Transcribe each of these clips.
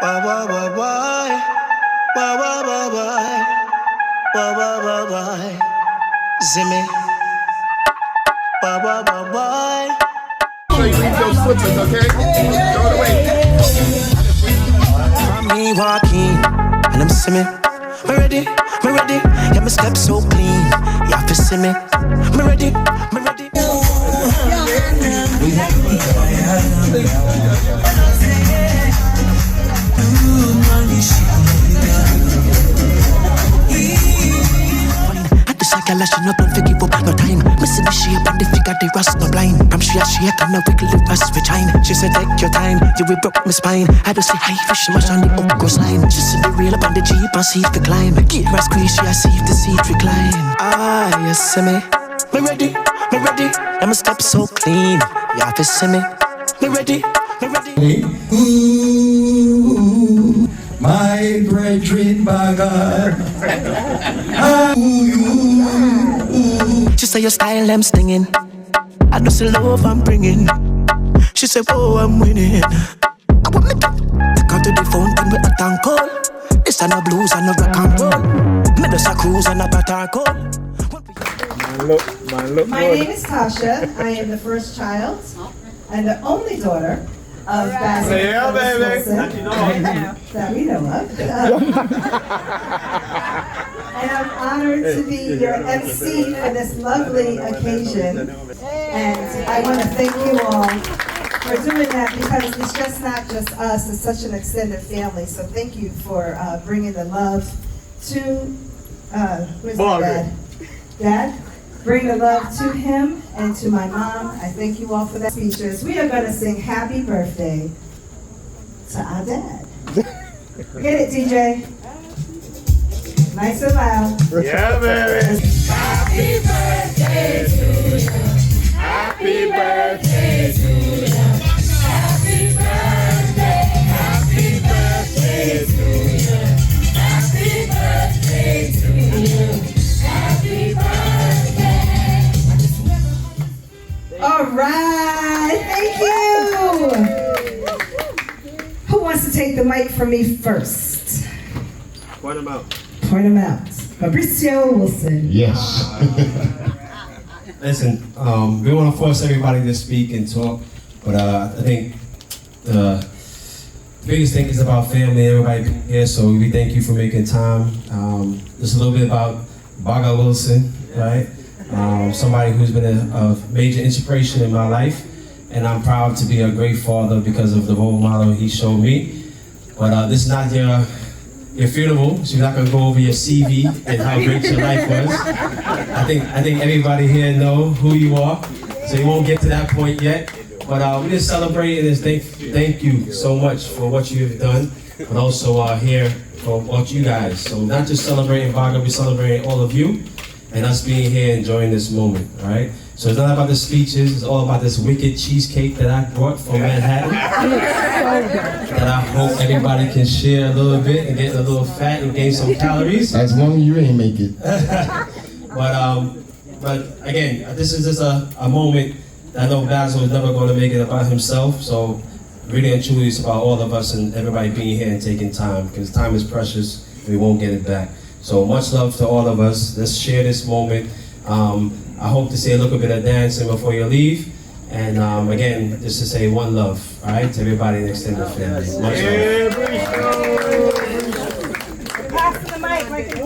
Why, why, why, why? Why, why, why, why? Why, why, why, why? Zimmy. Why, why, why, why? So you leave those slippers, okay? Throw it away. From me walking, and I'm simming. Me ready, me ready. Yeah, my step so clean. You have to see me. Me ready, me ready. At the cycle, she not don't forgive up no time. Me see the shape and the figure, the rust no blind. From she a shake and a wiggle the rust vagina. She said take your time, you will broke my spine. I don't see high fish much on the upper sign. She see the rail up on the jeep and see if the climb. Gear a squeeze, she a see if the seat recline. Ah, you see me. Me ready, me ready. And my step so clean. You have to see me. Me ready, me ready. Ooh, my brethren, Bagga. She say your style, I'm stinging. I know the love I'm bringing. She say, oh, I'm winning. I want me to take out to the fountain with a tank call. It's a no blues and no rock and roll. Me just a cruise and a batar call. My name is Tasha. I am the first child and the only daughter of Basil. Yeah, baby. That we know of. And I'm honored to be your MC for this lovely occasion. And I want to thank you all for doing that because it's just not just us, it's such an extended family. So thank you for bringing the love to, where's my dad? Dad? Bring the love to him and to my mom. I thank you all for that speeches. We are going to sing happy birthday to our dad. Get it, DJ. Nice and loud. Yeah, baby. Happy birthday to you. Happy birthday to you. Happy birthday. Happy birthday to you. Happy birthday to you. Happy birthday. All right. Thank you. Who wants to take the mic from me first? Point them out. Point him out. Fabricio Wilson. Yes. Listen, we want to force everybody to speak and talk, but I think the biggest thing is about family, everybody being here, so we thank you for making time. Just a little bit about Bagga Wilson, right? Somebody who's been a major inspiration in my life, and I'm proud to be a great father because of the role model he showed me. But this is not your funeral, so you're not gonna go over your CV and how great your life was. I think everybody here know who you are, so you won't get to that point yet. But we just celebrate and just thank you so much for what you have done, but also here for what you guys. So not just celebrating Bagga, we're celebrating all of you and us being here enjoying this moment, all right? So it's not about the speeches, it's all about this wicked cheesecake that I brought from Manhattan. That I hope everybody can share a little bit and get a little fat and gain some calories. As long as you ain't make it. But again, this is just a moment that I know Basil is never going to make it about himself. So really and truly it's about all of us and everybody being here and taking time, because time is precious and we won't get it back. So much love to all of us. Let's share this moment. I hope to see a little bit of dancing before you leave. And again, just to say one love, all right, to everybody in the extended family. Much love. Pass the mic like the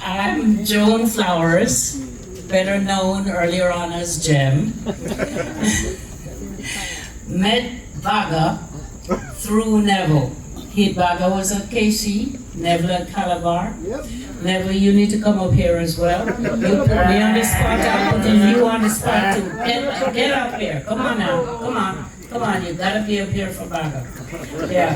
I'm Joan Flowers, better known earlier on as Jem. Met Bagga through Neville. Bagga was at KC, Neville at Calabar. Neville, you need to come up here as well. You put me on the spot, I'm putting you on the spot too. Get up here, come on now, come on, you gotta be up here for Bagga. Yeah.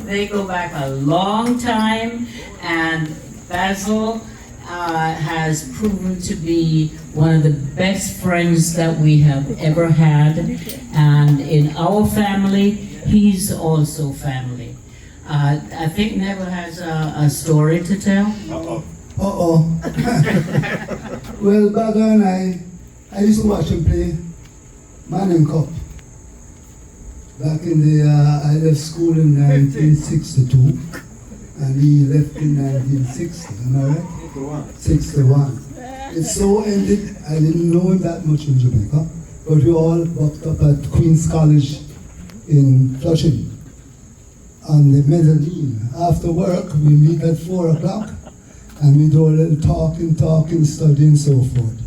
They go back a long time, and Basil has proven to be one of the best friends that we have ever had, and in our family, he's also family. I think Neville has a story to tell. Well, Bagga and I I used to watch him play Manning Cup. Back in the, I left school in 1962, and he left in 1960, am I right? 61. It so ended, I didn't know him that much in Jamaica, but we all walked up at Queen's College in Flushing on the mezzanine. After work, we meet at 4 o'clock, and we do a little talking, studying, so forth.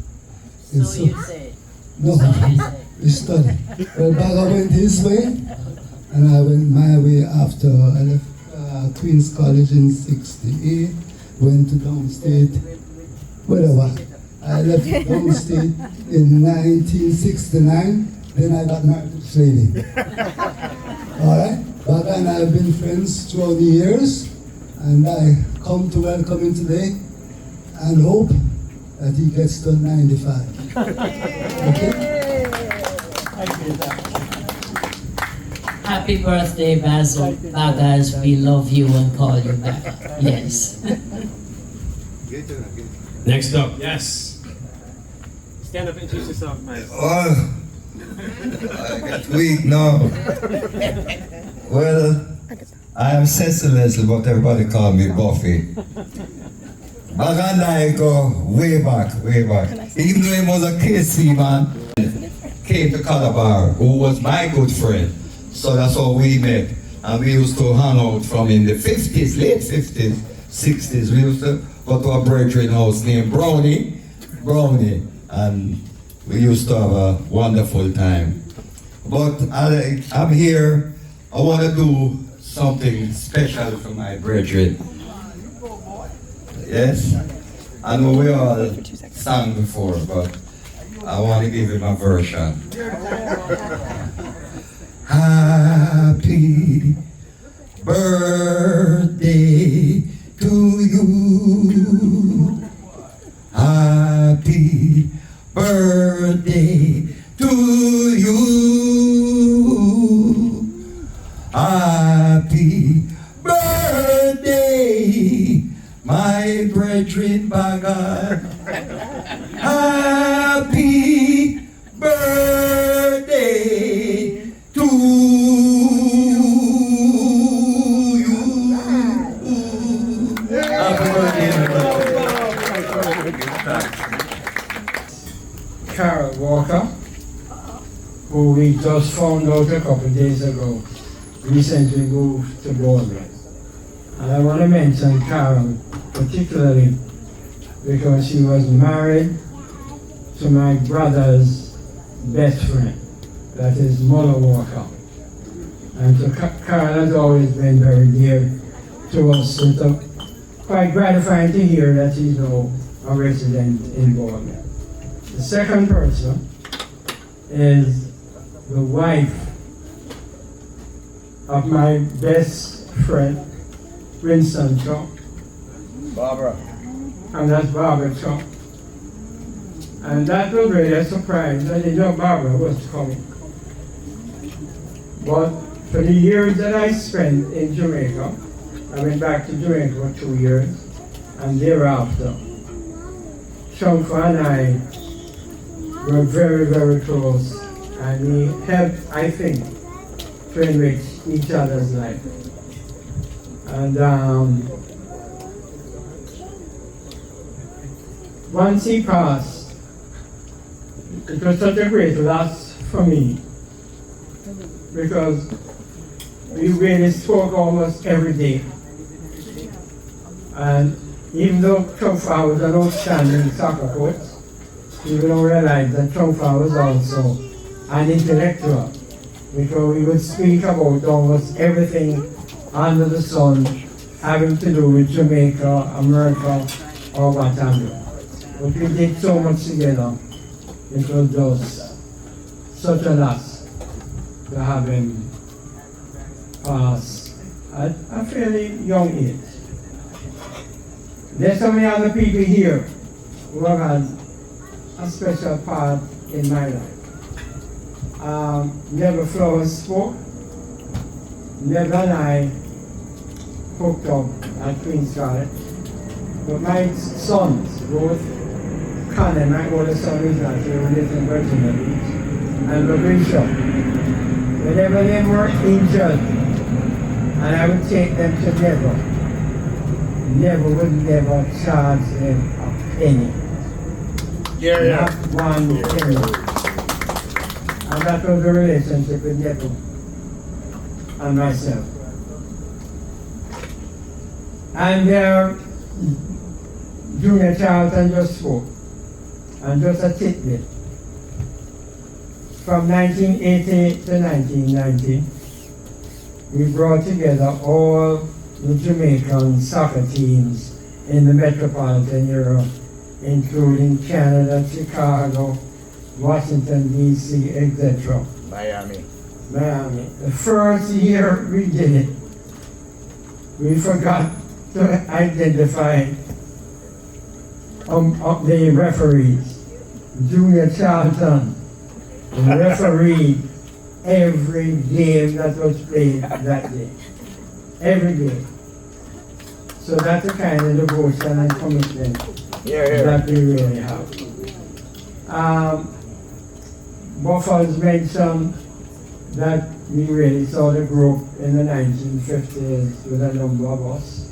And So you say. no, So you say. we studied. Well, Bagga went his way, and I went my way after I left Queen's College in 68, went to downstate, whatever. I left downstate in 1969, then I got married to this lady. All right? Bagga and I have been friends throughout the years, and I come to welcome him today and hope that he gets to 95. Okay? Happy birthday, Basil. Bagga, as we love you and call you Bagga. Yes. Next up, yes. Stand up and introduce yourself, man. Oh, I get weak now. Well, I am Cecil Leslie, but everybody call me Buffy. Bagga and I go way back. Even though he was a KC man, came to Calabar, who was my good friend. So that's how we met. And we used to hang out from in the 50s, late 50s, 60s. We used to go to a brethren house named Brownie, and we used to have a wonderful time. But I'm here, I want to do something special for my brethren. Yes? I know we all sang before, but I want to give him a version. Happy birthday to you. Happy birthday to you. Happy birthday, my brethren Bagga. Happy birthday to you. Happy birthday, Carol Walker, who we just found out a couple of days ago, recently moved to Bournemouth. And I want to mention Carol particularly because she was married to my brother's best friend, that is Mother Walker. And so Carol has always been very dear to us. It's quite gratifying to hear that she's now a resident in Bournemouth. The second person is the wife of my best friend, Winston Chuck. Barbara. And that's Barbara Chuck. And that was really a surprise. I didn't know Barbara was coming. But for the years that I spent in Jamaica, I went back to Jamaica for 2 years, and thereafter, Chunka and I were very, very close, and we helped, I think, to enrich each other's life. And once he passed, it was such a great loss for me, because we really spoke almost every day. And even though Chunka was an outstanding soccer coach, we don't realize that Chunka was also an intellectual, because we would speak about almost everything under the sun having to do with Jamaica, America, or what have you. But we did so much together, it was just such a loss to have him pass at a fairly young age. There's so many other people here who have had a special part in my life. Never Flowers spoke. Never and I hooked up at Queen's College. But my sons, both Connor, my oldest son is not here, we live in Virginia Beach, and Lucretia. Whenever they were injured, and I would take them together, would never charge them a penny. Not one penny. And that was the relationship with Nepo and myself. And Junior Charlton just spoke, and just a tidbit. From 1980 to 1990, we brought together all the Jamaican soccer teams in the metropolitan area, including Canada, Chicago, Washington, D.C., etc. Miami. The first year we did it, we forgot to identify the referees. Junior Charlton refereed every game that was played that day. Every game. So that's the kind of devotion and commitment that we really have. Buffalo's mentioned that we really saw the group in the 1950s with a number of us.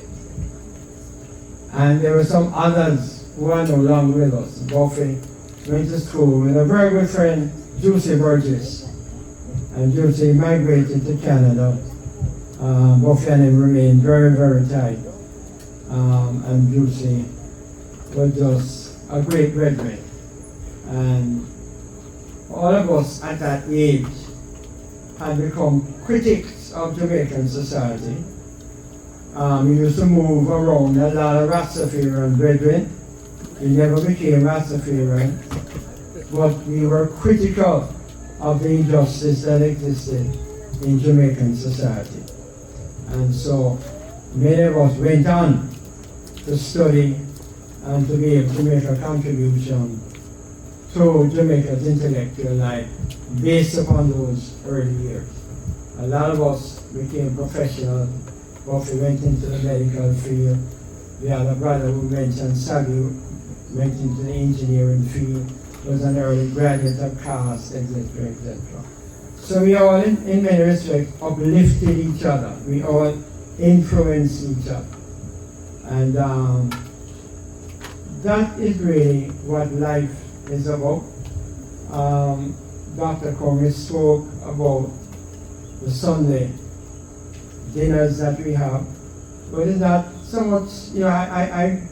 And there were some others who are no longer with us. Buffy went to school with a very good friend, Juicy Burgess. And Juicy migrated to Canada. Buffy and him remained very, very tight. And Juicy was just a great graduate. And all of us at that age had become critics of Jamaican society. We used to move around a lot of Rastafarian brethren. We never became Rastafarian, but we were critical of the injustice that existed in Jamaican society. And so many of us went on to study and to be able to make a contribution to Jamaica's intellectual life based upon those early years. A lot of us became professional. Buffy went into the medical field. The other brother who mentioned, Sagi, went into the engineering field, was an early graduate of CAST, etc., etc. So we all, in many respects, uplifted each other. We all influenced each other. And that is really what life is about. Dr. Comey spoke about the Sunday dinners that we have, but it's not so much, I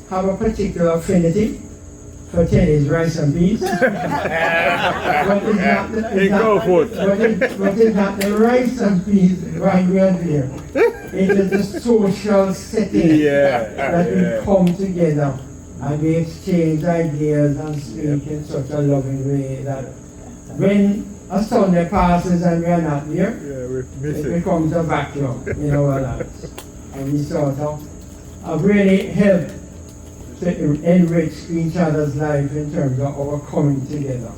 have a particular affinity for Teddy's rice and peas. But it's not the rice and peas right we are there. It is the social setting that we come together and we exchange ideas and speak in such a loving way that when a Sunday passes and we are not there, it becomes a vacuum in our lives. And we sort of really help to enrich each other's life in terms of our coming together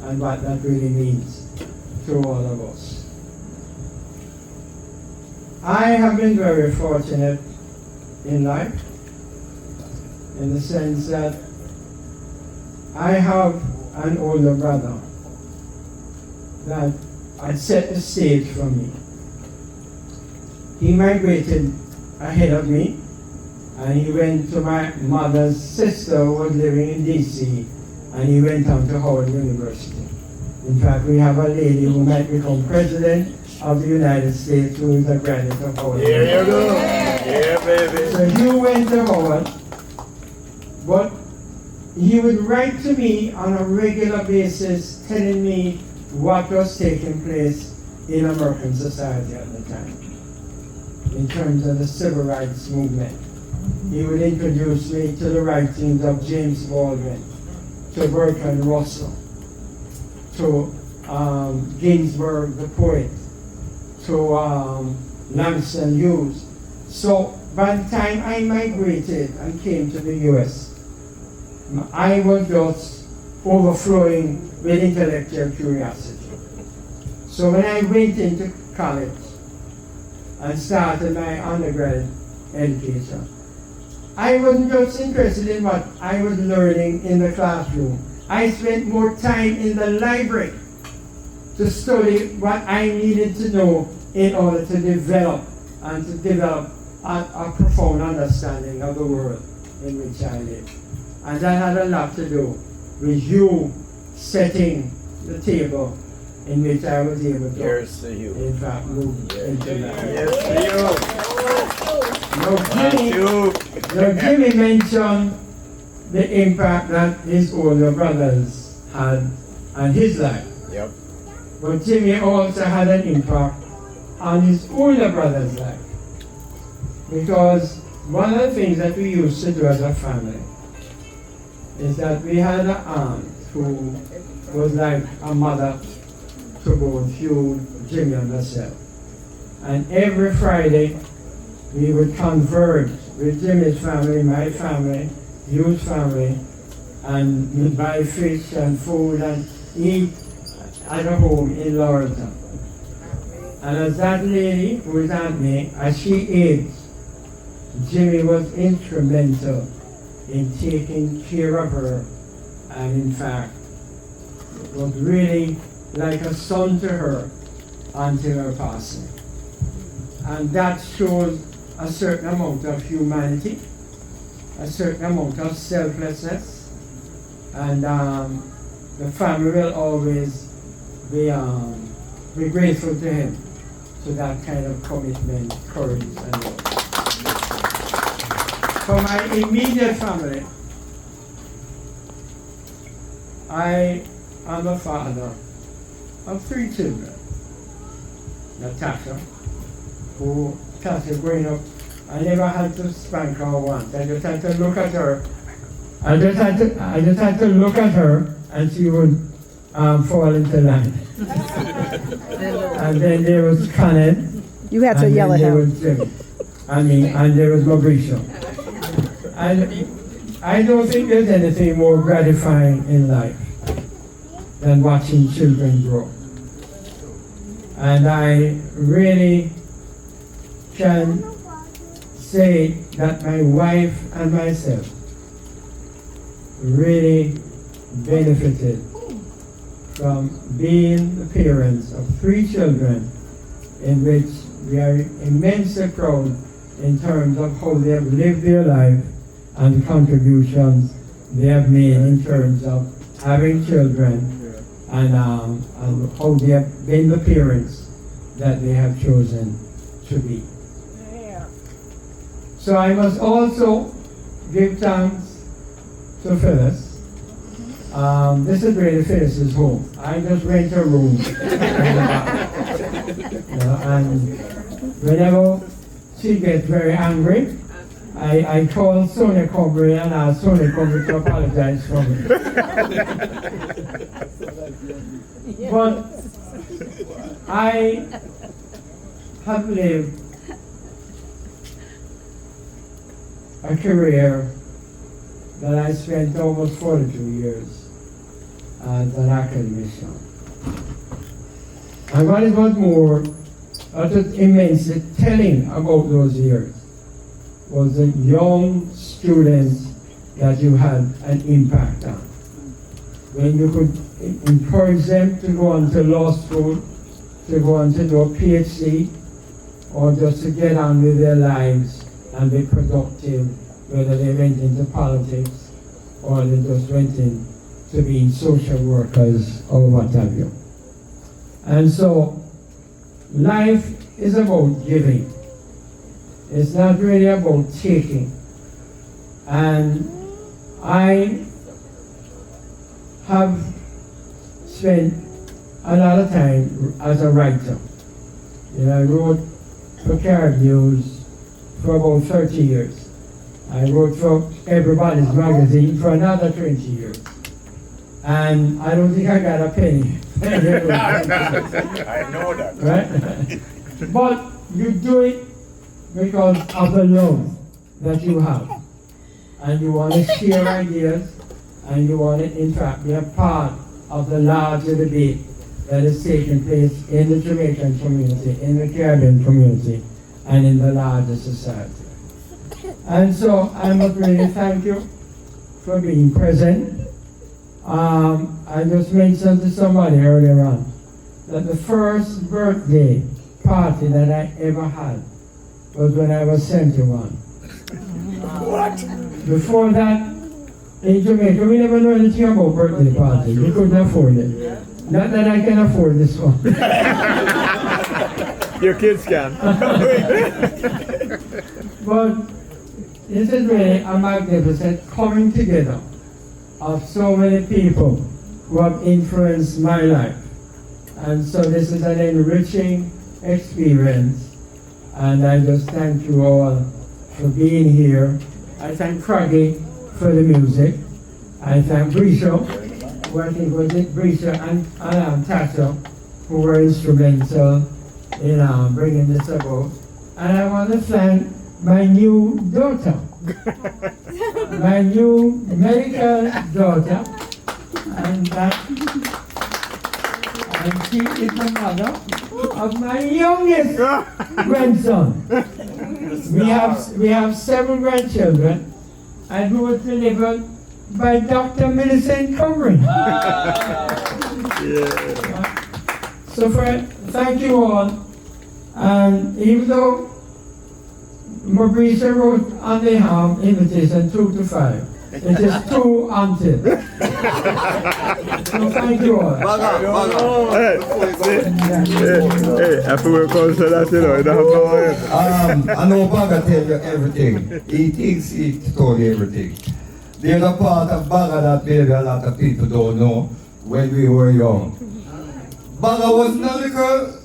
and what that really means to all of us. I have been very fortunate in life in the sense that I have an older brother that had set the stage for me. He migrated ahead of me, and he went to my mother's sister who was living in D.C., and he went on to Howard University. In fact, we have a lady who might become president of the United States who is a graduate of Howard. Here you go. Yeah, baby. So he went to Howard, but he would write to me on a regular basis telling me what was taking place in American society at the time in terms of the civil rights movement. He would introduce me to the writings of James Baldwin, to Bertrand Russell, to Ginsberg the poet, to Langston Hughes. So by the time I migrated and came to the US, I was just overflowing with intellectual curiosity. So when I went into college and started my undergraduate education, I wasn't just interested in what I was learning in the classroom. I spent more time in the library to study what I needed to know in order to develop a profound understanding of the world in which I live. And that had a lot to do with you setting the table in which I was able to, in fact, move into that. Now Jimmy mentioned the impact that his older brothers had on his life. Yep. But Jimmy also had an impact on his older brother's life. Because one of the things that we used to do as a family is that we had an aunt who was like a mother to both Hugh, Jimmy, and myself. And every Friday we would converge with Jimmy's family, my family, Hugh's family, and we'd buy fish and food and eat at a home in Laurelton. And as that lady who is Aunt May, as she aged, Jimmy was instrumental in taking care of her, and in fact was really like a son to her until her passing. And that shows a certain amount of humanity, a certain amount of selflessness, and the family will always be grateful to him for that kind of commitment, courage, and love. For my immediate family, I am a father of 3 children. Natasha, who growing up, I never had to spank her once. I just had to look at her. I just had to look at her, and she would fall into line. And then there was Kenneth. You had to yell at there him. was Jimmy. And there was Mauricio. And I don't think there's anything more gratifying in life than watching children grow. And I really can say that my wife and myself really benefited from being the parents of 3 children, in which we are immensely proud in terms of how they have lived their life and the contributions they have made in terms of having children, and how they have been the parents that they have chosen to be. So I must also give thanks to Phyllis. This is really Phyllis's home. I just rent a room. And whenever she gets very angry, I call Sonia Cumberry and ask Sonia Cumberry to apologize for me. But I have lived a career that I spent almost 42 years as an academician. And what is much more, what was immensely telling about those years was the young students that you had an impact on. When you could encourage them to go on to law school, to go on to do a PhD, or just to get on with their lives and be productive, whether they went into politics or they just went into being social workers or what have you. And so life is about giving. It's not really about taking. And I have spent a lot of time as a writer. I wrote for Carib News for about 30 years. I wrote for Everybody's Magazine for another 20 years. And I don't think I got a penny. I know that. Right? But you do it because of the love that you have. And you want to share ideas, and you want to, in fact, be a part of the larger debate that is taking place in the Jamaican community, in the Caribbean community, and in the larger society. And so I must really thank you for being present. I just mentioned to somebody earlier on that the first birthday party that I ever had was when I was 71. What? Before that, in Jamaica, we never knew anything about birthday parties. We couldn't afford it. Not that I can afford this one. Your kids can. But this is really a magnificent coming together of so many people who have influenced my life. And so this is an enriching experience. And I just thank you all for being here. I thank Craggy for the music. I thank Brisha, who I think was it, Brisha and Tasha, who were instrumental in bringing this about. And I want to thank my new daughter, my new medical daughter, and she is the mother of my youngest grandson. We have 7 grandchildren, and who was delivered by Dr. Millicent Cumberland. So thank you all. And even though Maurice wrote on the invitation 2 to 5, it is 2 until. So thank you all. Hey, after we come to that, you know, you don't have no way. I know Bagga tell you everything. He thinks he told you everything. The other part of Bagga that maybe a lot of people don't know when we were young. Bagga was not little,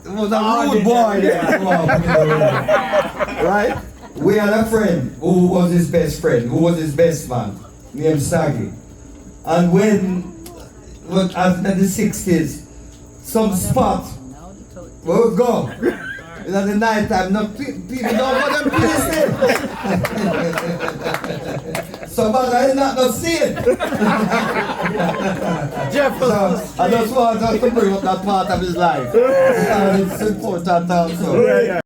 was a rude boy. Right? We had a friend who was his best friend, who was his best man, named Saggy. And when in the 60s, some spot where we go, in the night time, people don't want them listening. So Bagga is not seeing. Jeff, So I just want us to bring up that part of his life. And it's important also. yeah.